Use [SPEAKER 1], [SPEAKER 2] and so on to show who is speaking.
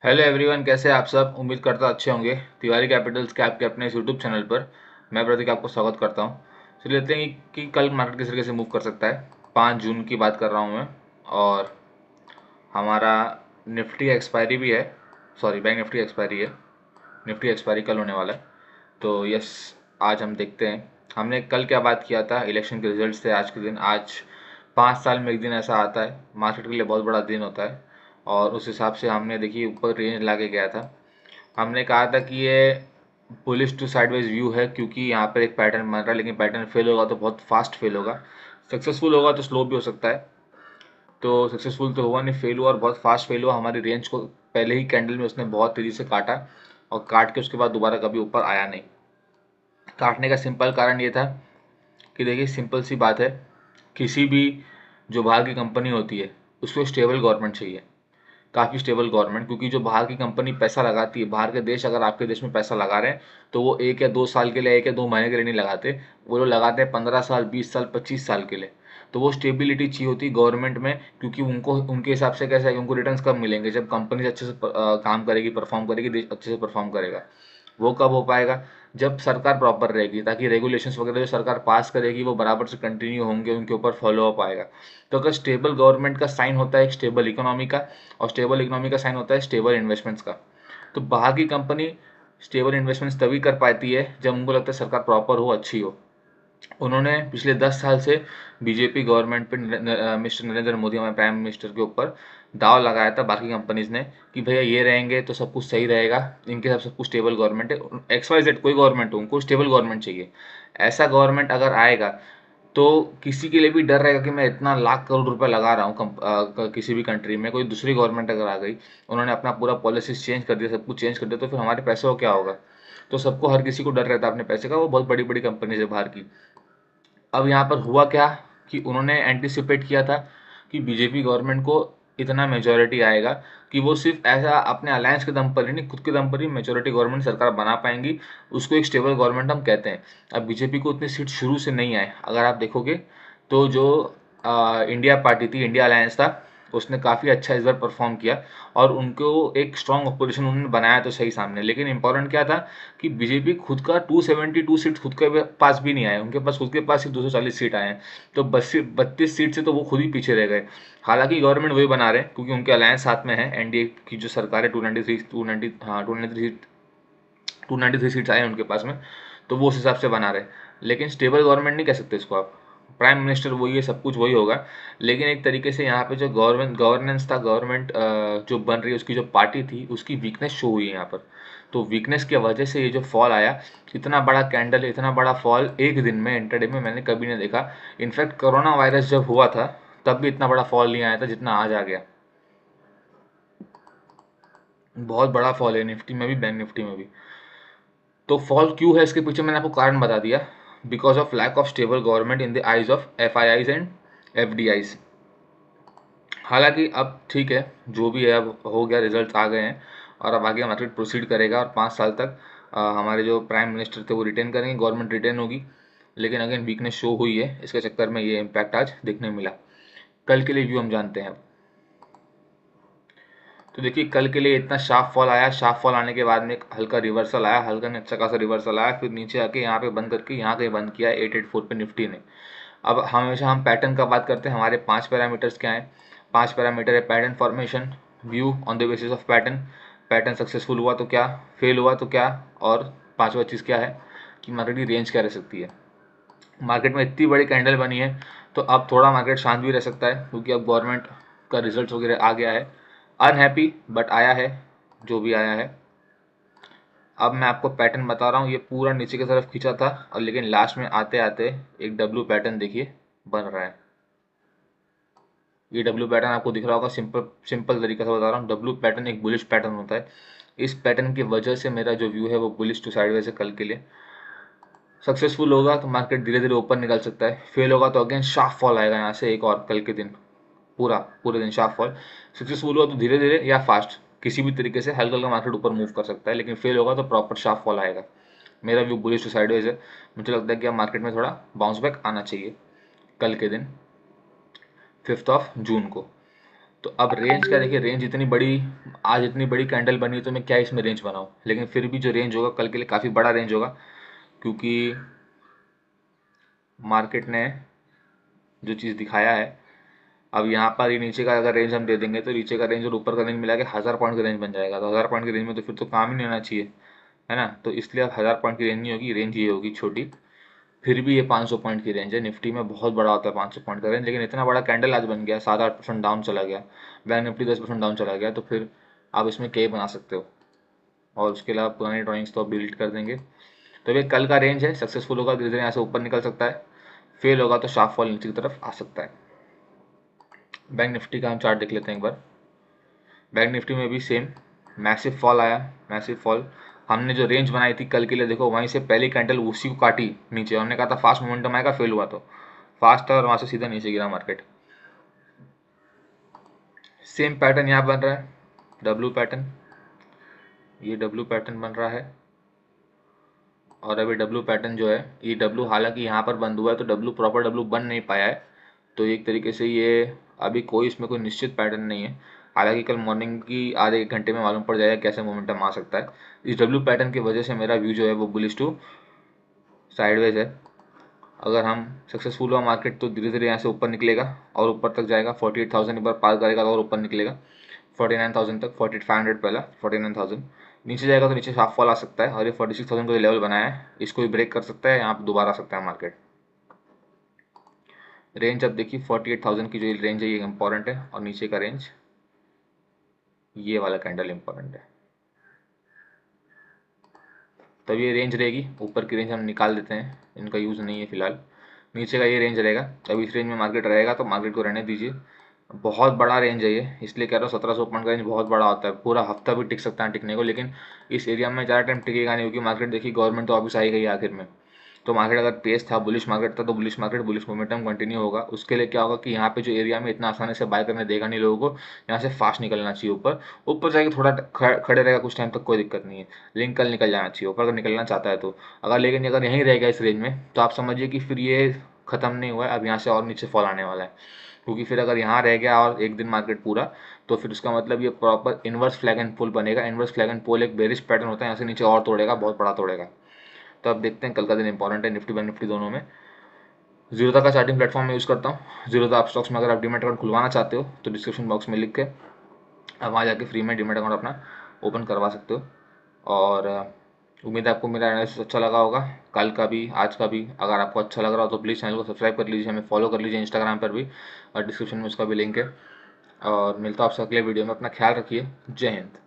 [SPEAKER 1] Hello everyone, कैसे हैं आप सब। उम्मीद करता अच्छे होंगे। तिवारी कैपिटल्स के आपके अपने यूट्यूब चैनल पर मैं प्रतीक आपको स्वागत करता हूं। चलिए लेते हैं कि कल मार्केट किस तरीके से मूव कर सकता है। 5 जून की बात कर रहा हूं मैं। और हमारा निफ्टी एक्सपायरी भी है। सॉरी, बैंक निफ्टी एक्सपायरी है। निफ्टी एक्सपायरी कल होने वाला है। तो यस, आज हम देखते हैं हमने कल क्या बात किया था। इलेक्शन के रिजल्ट्स थे आज के दिन। आज 5 साल में एक दिन ऐसा आता है, मार्केट के लिए बहुत बड़ा दिन होता है। और उस हिसाब से हमने देखिए ऊपर रेंज ला के गया था। हमने कहा था कि ये बुलिश टू साइडवेज व्यू है, क्योंकि यहाँ पर एक पैटर्न बन रहा है, लेकिन पैटर्न फेल होगा तो बहुत फास्ट फेल होगा। सक्सेसफुल होगा तो स्लो भी हो सकता है। तो सक्सेसफुल तो हुआ नहीं, फेल हुआ और बहुत फास्ट फेल हुआ। हमारी रेंज को पहले ही कैंडल में उसने बहुत तेज़ी से काटा और काट के उसके बाद दोबारा कभी ऊपर आया नहीं। काटने का सिंपल कारण ये था कि देखिए, सिंपल सी बात है, किसी भी जो बाहर की कंपनी होती है उसको स्टेबल गवर्नमेंट चाहिए, काफ़ी स्टेबल गवर्नमेंट। क्योंकि जो बाहर की कंपनी पैसा लगाती है, बाहर के देश अगर आपके देश में पैसा लगा रहे हैं तो वो 1 या 2 साल के लिए, 1 या 2 महीने के लिए नहीं लगाते। वो लोग लगाते हैं 15 साल, 20 साल, 25 साल के लिए। तो वो स्टेबिलिटी चाहिए होती है गवर्नमेंट में, क्योंकि उनको उनके हिसाब से कैसा है कि उनको रिटर्न्स कब मिलेंगे, जब कंपनी अच्छे से काम करेगी, परफॉर्म करेगी, देश अच्छे से परफॉर्म करेगा। वो कब हो पाएगा? जब सरकार प्रॉपर रहेगी, ताकि रेगुलेशंस वगैरह जो सरकार पास करेगी वो बराबर से कंटिन्यू होंगे, उनके ऊपर फॉलो अप आएगा। तो अगर स्टेबल गवर्नमेंट का साइन होता है एक स्टेबल इकोनॉमी का, और स्टेबल इकोनॉमी का साइन होता है स्टेबल इन्वेस्टमेंट्स का। तो बाहर की कंपनी स्टेबल इन्वेस्टमेंट्स तभी कर पाती है जब उनको लगता है सरकार प्रॉपर हो, अच्छी हो। उन्होंने पिछले 10 साल से बीजेपी गवर्नमेंट पे मिस्टर नरेंद्र मोदी, हमारे प्राइम मिनिस्टर के ऊपर दाव लगाया था बाकी कंपनीज ने कि भैया ये रहेंगे तो सब कुछ सही रहेगा, इनके साथ सब कुछ स्टेबल गवर्नमेंट है। एक्स वाई जेड कोई गवर्नमेंट हो, उनको स्टेबल गवर्नमेंट चाहिए। ऐसा गवर्नमेंट अगर आएगा तो किसी के लिए भी डर रहेगा कि मैं इतना लाख करोड़ रुपए लगा रहा हूँ किसी भी कंट्री में। कोई दूसरी गवर्नमेंट अगर आ गई, उन्होंने अपना पूरा पॉलिसीज चेंज कर दिया, सब कुछ चेंज कर दिया, तो फिर हमारे पैसे को क्या होगा? तो सबको, हर किसी को डर रहता है अपने पैसे का। वो बहुत बड़ी बड़ी कंपनीज है बाहर की। अब यहाँ पर हुआ क्या कि उन्होंने एंटिसिपेट किया था कि बीजेपी गवर्नमेंट को इतना मेजोरिटी आएगा कि वो सिर्फ ऐसा अपने अलायंस के दम पर ही नहीं, खुद के दम पर ही मेजोरिटी गवर्नमेंट सरकार बना पाएंगी। उसको एक स्टेबल गवर्नमेंट हम कहते हैं। अब बीजेपी को उतनी सीट शुरू से नहीं आए, अगर आप देखोगे तो जो इंडिया पार्टी थी, इंडिया अलायंस था, उसने काफ़ी अच्छा इस बार परफॉर्म किया और उनको एक स्ट्रॉन्ग अपोजिशन उन्होंने बनाया तो सही सामने। लेकिन इंपॉर्टेंट क्या था कि बीजेपी खुद का 272 सीट खुद के पास भी नहीं आए, उनके पास खुद के पास ही 240 सीट आए हैं। तो 32 सीट से तो वो खुद ही पीछे रह गए। हालांकि गवर्नमेंट वही बना रहे हैं क्योंकि उनके अलायंस साथ में है, एनडीए की जो सरकार है। 293 हाँ 293 सीट्स आए हैं उनके पास में। तो वो उस हिसाब से बना रहे। लेकिन स्टेबल गवर्नमेंट नहीं कह सकते इसको आप। प्राइम मिनिस्टर वही है, सब कुछ वही होगा। लेकिन एक तरीके से यहाँ पे जो गवर्नेंस था, गवर्नमेंट जो बन रही है, उसकी जो पार्टी थी, उसकी वीकनेस शो हुई है यहाँ पर। तो वीकनेस की वजह से ये जो फॉल आया, इतना बड़ा कैंडल, इतना बड़ा फॉल एक दिन में, इंटरडे में, मैंने कभी नहीं देखा। इनफैक्ट कोरोना वायरस जब हुआ था तब भी इतना बड़ा फॉल नहीं आया था जितना आज आ गया। बहुत बड़ा फॉल है निफ्टी में भी, बैंक निफ्टी में भी। तो फॉल क्यों है इसके पीछे मैंने आपको कारण बता दिया। Because of lack of stable government in the eyes of FIIs and FDIs। हालांकि अब ठीक है, जो भी है अब हो गया, रिजल्ट आ गए हैं और अब आगे मार्केट प्रोसीड करेगा और 5 साल तक हमारे जो प्राइम मिनिस्टर थे वो रिटेन करेंगे, गवर्नमेंट रिटेन होगी। लेकिन अगेन वीकनेस शो हुई है, इसके चक्कर में ये इम्पैक्ट आज देखने मिला। कल के लिए व्यू हम जानते हैं। तो देखिए, कल के लिए इतना शार्प फॉल आया, शार्प फॉल आने के बाद में एक हल्का रिवर्सल आया, हल्का नहीं, अच्छा खासा रिवर्सल आया, फिर नीचे आके यहाँ पे बंद करके यहाँ कहीं बंद किया 884 पे निफ्टी ने। अब हमेशा हम पैटर्न का बात करते हैं। हमारे 5 पैरामीटर्स क्या हैं? 5 पैरामीटर है pattern formation, view on the basis of pattern, pattern successful हुआ तो क्या, फेल हुआ तो क्या, और पांचवा चीज़ क्या है कि मार्केट की रेंज क्या रह सकती है। मार्केट में इतनी बड़ी कैंडल बनी है तो अब थोड़ा मार्केट शांत भी रह सकता है, क्योंकि अब गवर्नमेंट का रिजल्ट वगैरह आ गया है। अनहैप्पी बट आया है, जो भी आया है। अब मैं आपको पैटर्न बता रहा हूँ, ये पूरा नीचे की तरफ खींचा था और लेकिन लास्ट में आते आते एक डब्ल्यू पैटर्न देखिए बन रहा है। ये डब्ल्यू पैटर्न आपको दिख रहा होगा। सिंपल सिंपल तरीके से बता रहा हूँ, डब्ल्यू पैटर्न एक बुलिश पैटर्न होता है। इस पैटर्न की वजह से मेरा जो व्यू है वो बुलिश टू साइडवेज है कल के लिए। सक्सेसफुल होगा तो मार्केट धीरे धीरे ऊपर निकल सकता है, फेल होगा तो अगेन शार्प फॉल आएगा यहाँ से एक और कल के दिन, पूरा पूरे दिन शार्प फॉल। सक्सेसफुल हुआ तो धीरे धीरे या फास्ट किसी भी तरीके से हल्का हल्का मार्केट ऊपर मूव कर सकता है, लेकिन फेल होगा तो प्रॉपर शार्प फॉल आएगा। मेरा व्यू बुलिश टू साइडवेज है। मुझे लगता है कि अब मार्केट में थोड़ा बाउंस बैक आना चाहिए कल के दिन, 5 जून को। तो अब रेंज क्या, देखिए रेंज इतनी बड़ी, आज इतनी बड़ी कैंडल बनी तो मैं क्या इसमें रेंज बनाऊँ, लेकिन फिर भी जो रेंज होगा कल के लिए काफ़ी बड़ा रेंज होगा, क्योंकि मार्केट ने जो चीज़ दिखाया है, अब यहाँ पर ये नीचे का अगर रेंज हम दे देंगे तो नीचे का रेंज और ऊपर का रेंज मिला के 1000 पॉइंट का रेंज बन जाएगा। तो 1000 पॉइंट की रेंज में तो फिर तो काम ही नहीं होना चाहिए, है ना। तो इसलिए अब 1000 पॉइंट की रेंज नहीं होगी, रेंज ये होगी छोटी। फिर भी ये 500 पॉइंट की रेंज है, निफ्टी में बहुत बड़ा होता है 500 पॉइंट का रेंज, लेकिन इतना बड़ा कैंडल आज बन गया, 7-8% डाउन चला गया, बैंक निफ्टी 10% डाउन चला गया, तो फिर आप इसमें क्या ही बना सकते हो। और उसके अलावा पुरानी ड्राइंग्स तो आप डिलीट कर देंगे। तो ये कल का रेंज है, सक्सेसफुल होगा धीरे धीरे यहाँ से ऊपर निकल सकता है, फेल होगा तो शार्प फॉल नीचे की तरफ आ सकता है। बैंक निफ्टी का हम चार्ट देख लेते हैं एक बार। बैंक निफ्टी में भी सेम मैसिव फॉल आया, मैसिव फॉल। हमने जो रेंज बनाई थी कल के लिए, देखो वहीं से पहली कैंडल उसी को काटी नीचे, हमने कहा था फास्ट मोमेंटम आएगा, फेल हुआ, तो फास्ट है और वहां से सीधा नीचे गिरा मार्केट। सेम पैटर्न यहाँ बन रहा है, डब्ल्यू पैटर्न, ये डब्ल्यू पैटर्न बन रहा है। और अभी डब्ल्यू पैटर्न जो है, ये डब्ल्यू हालांकि यहाँ पर बंद हुआ है, तो डब्ल्यू प्रॉपर डब्ल्यू बन नहीं पाया है, तो एक तरीके से ये अभी कोई इसमें कोई निश्चित पैटर्न नहीं है। हालांकि कल मॉर्निंग की आधे एक घंटे में मालूम पड़ जाएगा कैसे मोमेंटम आ सकता है। इस डब्ल्यू पैटर्न की वजह से मेरा व्यू जो है वो बुलिश टू साइडवेज है। अगर हम सक्सेसफुल हुआ मार्केट तो धीरे धीरे यहाँ से ऊपर निकलेगा और ऊपर तक जाएगा, 48,000 एक बार पार करेगा तो और ऊपर निकलेगा 49,000 तक, 48,500 पहला 49,000, नीचे जाएगा तो नीचे हाफ फॉल आ सकता है, और ये 46,000 को लेवल बनाया है, इसको भी ब्रेक कर सकता है, यहाँ पर दोबारा आ सकता है मार्केट। रेंज अब देखिए 48,000 की जो रेंज है ये इंपॉर्टेंट है, और नीचे का रेंज ये वाला कैंडल इंपॉर्टेंट है। तब ये रेंज रहेगी, ऊपर की रेंज हम निकाल देते हैं, इनका यूज़ नहीं है फिलहाल। नीचे का ये रेंज रहेगा, तब इस रेंज में मार्केट रहेगा तो मार्केट को रहने दीजिए। बहुत बड़ा रेंज है ये, इसलिए कह रहा हूँ 1700 पॉइंट का रेंज बहुत बड़ा होता है, पूरा हफ्ता भी टिक सकता है टिकने को, लेकिन इस एरिया में ज़्यादा टाइम टिकेगा नहीं, क्योंकि मार्केट देखिए गवर्नमेंट तो वापस आई गई आखिर में। तो मार्केट अगर पेस था, बुलिश मार्केट था, तो bullish market bullish momentum continue होगा। उसके लिए क्या होगा कि यहाँ पे जो एरिया में इतना आसानी से बाय करने देगा नहीं लोगों को, यहाँ से फास्ट निकलना चाहिए ऊपर, ऊपर जाके थोड़ा खड़े रहेगा कुछ टाइम तक, कोई दिक्कत नहीं है, लेकिन कल निकल जाना चाहिए ऊपर अगर निकलना चाहता है तो। अगर लेकिन अगर यहीं रहेगा इस रेंज में, तो आप समझिए कि फिर ये खत्म नहीं हुआ है, अब यहाँ से और नीचे फॉल आने वाला है, क्योंकि फिर अगर यहाँ रह गया और एक दिन मार्केट पूरा, तो फिर उसका मतलब ये proper inverse flag and pull बनेगा। इन्वर्स फ्लैग एंड पुल एक बेरिश पैटर्न होता है, यहाँ से नीचे और तोड़ेगा, बहुत बड़ा तोड़ेगा। तो अब देखते हैं, कल का दिन इंपॉर्टेंट है निफ्टी बैंक निफ्टी दोनों में। जीरोधा का चार्टिंग प्लेटफॉर्म में यूज़ करता हूँ। जीरोधा आप स्टॉक्स में अगर आप डीमैट अकाउंट खुलवाना चाहते हो तो डिस्क्रिप्शन बॉक्स में लिख के आप वहाँ जाके फ्री में डीमैट अकाउंट अपना ओपन करवा सकते हो। और उम्मीद है आपको मेरा एनालिसिस अच्छा लगा होगा, कल का भी आज का भी। अगर आपको अच्छा लग रहा हो तो प्लीज़ चैनल को सब्सक्राइब कर लीजिए, हमें फॉलो कर लीजिए इंस्टाग्राम पर भी, और डिस्क्रिप्शन में उसका भी लिंक है। और मिलता हूँ आपसे अगले वीडियो में, अपना ख्याल रखिए, जय हिंद।